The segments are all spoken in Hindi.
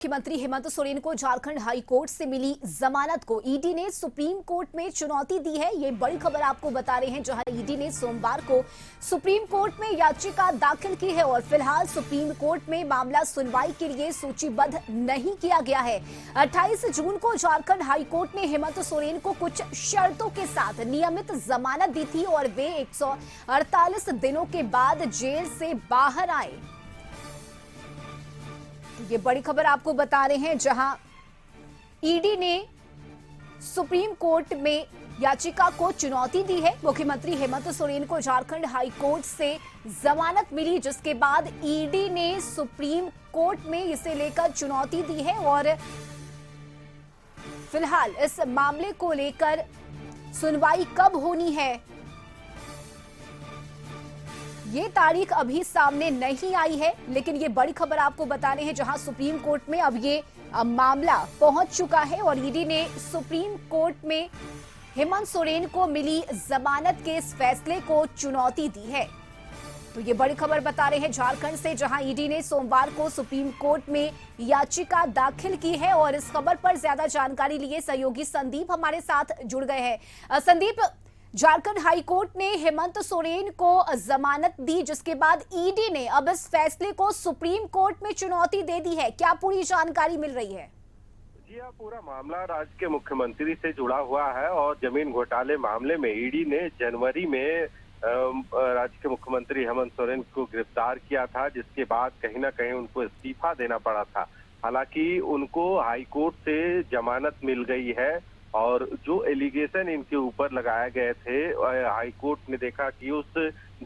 मुख्यमंत्री हेमंत सोरेन को झारखंड हाई कोर्ट से मिली जमानत को ईडी ने सुप्रीम कोर्ट में चुनौती दी है। ये बड़ी खबर आपको बता रहे हैं, जहां ईडी ने सोमवार को सुप्रीम कोर्ट में याचिका दाखिल की है और फिलहाल सुप्रीम कोर्ट में मामला सुनवाई के लिए सूचीबद्ध नहीं किया गया है। 28 जून को झारखंड हाई कोर्ट ने हेमंत सोरेन को कुछ शर्तों के साथ नियमित जमानत दी थी और वे 148 दिनों के बाद जेल से बाहर आए। ये बड़ी खबर आपको बता रहे हैं, जहां ईडी ने सुप्रीम कोर्ट में याचिका को चुनौती दी है। मुख्यमंत्री हेमंत सोरेन को झारखंड हाई कोर्ट से जमानत मिली, जिसके बाद ईडी ने सुप्रीम कोर्ट में इसे लेकर चुनौती दी है और फिलहाल इस मामले को लेकर सुनवाई कब होनी है, ये तारीख अभी सामने नहीं आई है। लेकिन ये बड़ी खबर आपको बता रहे हैं, जहां सुप्रीम कोर्ट में अब ये मामला पहुंच चुका है और ईडी ने सुप्रीम कोर्ट में हेमंत सोरेन को मिली जमानत के इस फैसले को चुनौती दी है। तो ये बड़ी खबर बता रहे हैं झारखंड से, जहां ईडी ने सोमवार को सुप्रीम कोर्ट में याचिका दाखिल की है और इस खबर पर ज्यादा जानकारी लिए सहयोगी संदीप हमारे साथ जुड़ गए हैं। संदीप, झारखंड हाई कोर्ट ने हेमंत सोरेन को जमानत दी, जिसके बाद ईडी ने अब इस फैसले को सुप्रीम कोर्ट में चुनौती दे दी है। क्या पूरी जानकारी मिल रही है? जी हाँ, पूरा मामला राज्य के मुख्यमंत्री से जुड़ा हुआ है और जमीन घोटाले मामले में ईडी ने जनवरी में राज्य के मुख्यमंत्री हेमंत सोरेन को गिरफ्तार किया था, जिसके बाद कहीं ना कहीं उनको इस्तीफा देना पड़ा था। हालांकि उनको हाई कोर्ट से जमानत मिल गई है और जो एलिगेशन इनके ऊपर लगाए गए थे, हाई कोर्ट ने देखा कि उस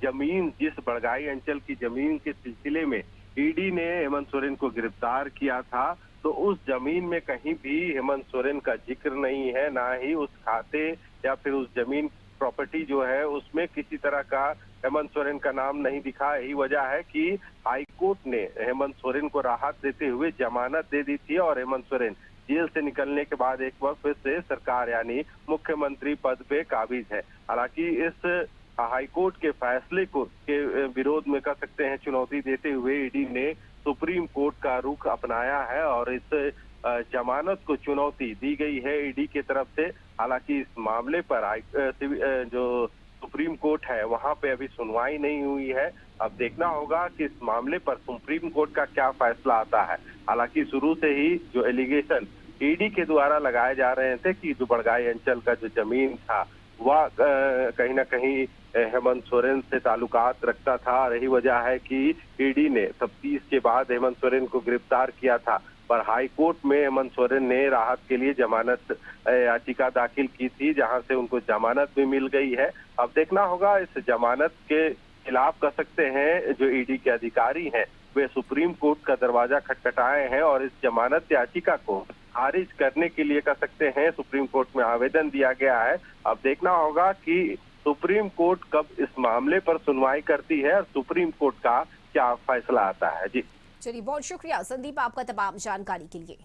जमीन, जिस बड़गाई अंचल की जमीन के सिलसिले में ईडी ने हेमंत सोरेन को गिरफ्तार किया था, तो उस जमीन में कहीं भी हेमंत सोरेन का जिक्र नहीं है, ना ही उस खाते या फिर उस जमीन प्रॉपर्टी जो है उसमें किसी तरह का हेमंत सोरेन का नाम नहीं दिखा। यही वजह है कि हाई कोर्ट ने हेमंत सोरेन को राहत देते हुए जमानत दे दी थी और हेमंत सोरेन जेल से निकलने के बाद एक बार फिर से सरकार यानी मुख्यमंत्री पद पे काबिज है। हालांकि इस हाई कोर्ट के फैसले को के विरोध में कह सकते हैं चुनौती देते हुए ईडी ने सुप्रीम कोर्ट का रुख अपनाया है और इस जमानत को चुनौती दी गई है ईडी की तरफ से। हालांकि इस मामले पर जो सुप्रीम कोर्ट है वहां पे अभी सुनवाई नहीं हुई है। अब देखना होगा कि इस मामले पर सुप्रीम कोर्ट का क्या फैसला आता है। हालांकि शुरू से ही जो एलिगेशन ईडी के द्वारा लगाए जा रहे थे कि जो बड़गाई अंचल का जो जमीन था वह कहीं ना कहीं हेमंत सोरेन से ताल्लुकात रखता था। यही वजह है कि ईडी ने तफ्तीश के बाद हेमंत सोरेन को गिरफ्तार किया था, पर हाई कोर्ट में हेमंत सोरेन ने राहत के लिए जमानत याचिका दाखिल की थी, जहां से उनको जमानत भी मिल गई है। अब देखना होगा इस जमानत के खिलाफ कह सकते हैं जो ईडी के अधिकारी हैं वे सुप्रीम कोर्ट का दरवाजा खटखटाए हैं और इस जमानत याचिका को खारिज करने के लिए कह सकते हैं सुप्रीम कोर्ट में आवेदन दिया गया है। अब देखना होगा कि सुप्रीम कोर्ट कब इस मामले पर सुनवाई करती है और सुप्रीम कोर्ट का क्या फैसला आता है। जी चलिए, बहुत शुक्रिया संदीप आपका तमाम जानकारी के लिए।